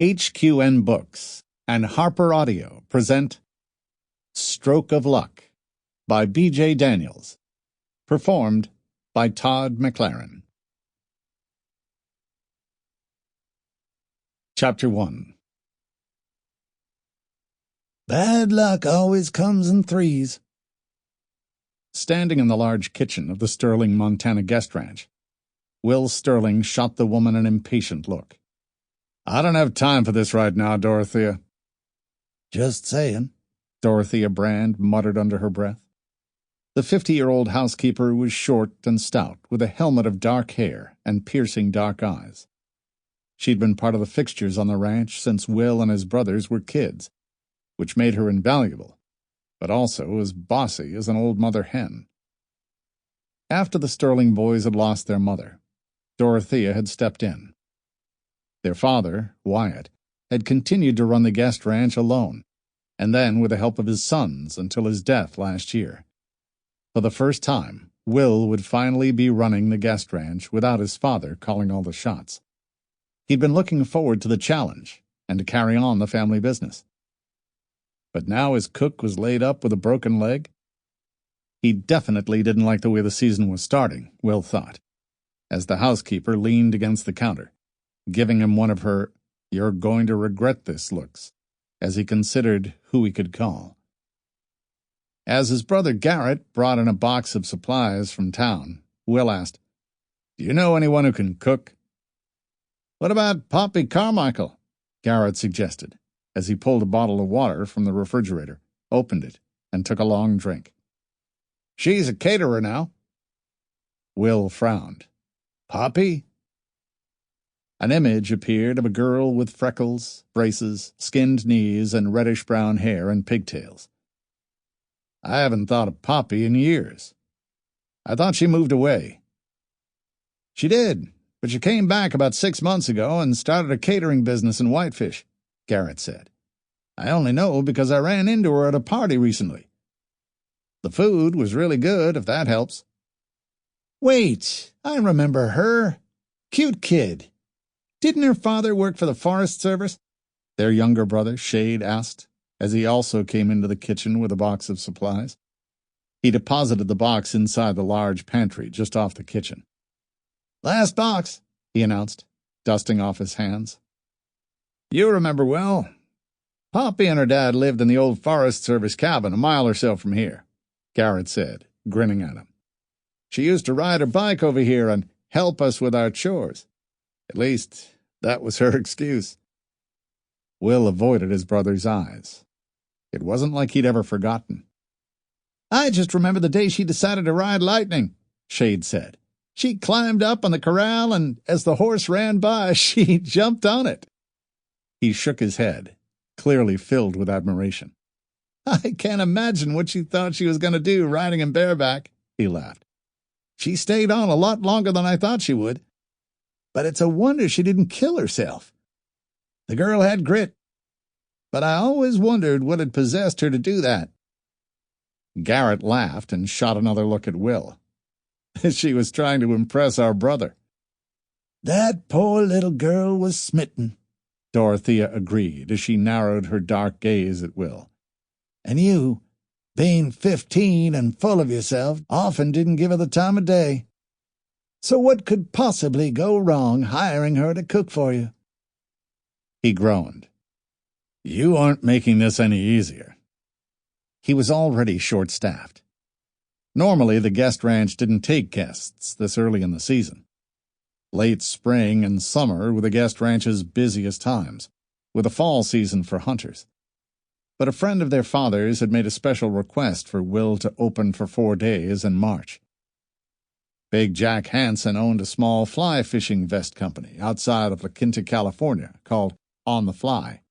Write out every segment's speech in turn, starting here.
HQN Books and HarlequinAudio present Stroke of Luck by B.J. Daniels, performed by Todd Mclaren. Chapter 1. Bad luck always comes in threes. Standing in the large kitchen of the Sterling, Montana guest ranch, Will Sterling shot the woman an impatient look. "I don't have time for this right now, Dorothea." Just saying, Dorothea Brand muttered under her breath. The 50-year-old housekeeper was short and stout, with a helmet of dark hair and piercing dark eyes. She'd been part of the fixtures on the ranch since Will and his brothers were kids, which made her invaluable, but also as bossy as an old mother hen. After the Sterling boys had lost their mother, Dorothea had stepped in. Their father, Wyatt, had continued to run the guest ranch alone, and then with the help of his sons until his death last year. For the first time, Will would finally be running the guest ranch without his father calling all the shots. He'd been looking forward to the challenge and to carry on the family business. But now his cook was laid up with a broken leg. He definitely didn't like the way the season was starting, Will thought, as the housekeeper leaned against the counter, giving him one of her "you're going to regret this" looks, as he considered who he could call. As his brother Garrett brought in a box of supplies from town, Will asked, "Do you know anyone who can cook?" "What about Poppy Carmichael?" Garrett suggested, as he pulled a bottle of water from the refrigerator, opened it, and took a long drink. "She's a caterer now." Will frowned. "Poppy?" An image appeared of a girl with freckles, braces, skinned knees, and reddish-brown hair and pigtails. "I haven't thought of Poppy in years. I thought she moved away." "She did, but she came back about 6 months ago and started a catering business in Whitefish," Garrett said. "I only know because I ran into her at a party recently. The food was really good, if that helps." "Wait, I remember her. Cute kid. Didn't her father work for the Forest Service?" their younger brother, Shade, asked, as he also came into the kitchen with a box of supplies. He deposited the box inside the large pantry just off the kitchen. "Last box," he announced, dusting off his hands. "You remember well. Poppy and her dad lived in the old Forest Service cabin a mile or so from here," Garrett said, grinning at him. "She used to ride her bike over here and help us with our chores. At least, that was her excuse." Will avoided his brother's eyes. It wasn't like he'd ever forgotten. "I just remember the day she decided to ride Lightning," Shade said. "She climbed up on the corral, and as the horse ran by, she jumped on it." He shook his head, clearly filled with admiration. "I can't imagine what she thought she was going to do riding him bareback," he laughed. "She stayed on a lot longer than I thought she would. But it's a wonder she didn't kill herself. The girl had grit. But I always wondered what had possessed her to do that." Garrett laughed and shot another look at Will. "She was trying to impress our brother." "That poor little girl was smitten," Dorothea agreed as she narrowed her dark gaze at Will. "And you, being 15 and full of yourself, often didn't give her the time of day. So what could possibly go wrong hiring her to cook for you?" He groaned. "You aren't making this any easier." He was already short-staffed. Normally, the guest ranch didn't take guests this early in the season. Late spring and summer were the guest ranch's busiest times, with a fall season for hunters. But a friend of their father's had made a special request for Will to open for 4 days in March. Big Jack Hansen owned a small fly fishing vest company outside of La Quinta, California, called On the Fly.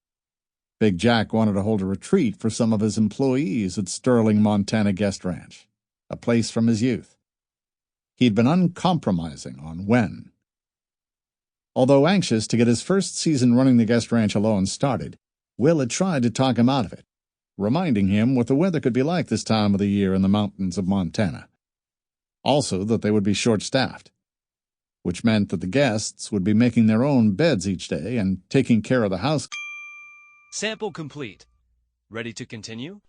Big Jack wanted to hold a retreat for some of his employees at Sterling, Montana Guest Ranch, a place from his youth. He'd been uncompromising on when. Although anxious to get his first season running the guest ranch alone started, Will had tried to talk him out of it, reminding him what the weather could be like this time of the year in the mountains of Montana. Also that they would be short-staffed. which meant that the guests would be making their own beds each day and taking care of the house. Sample complete. Ready to continue?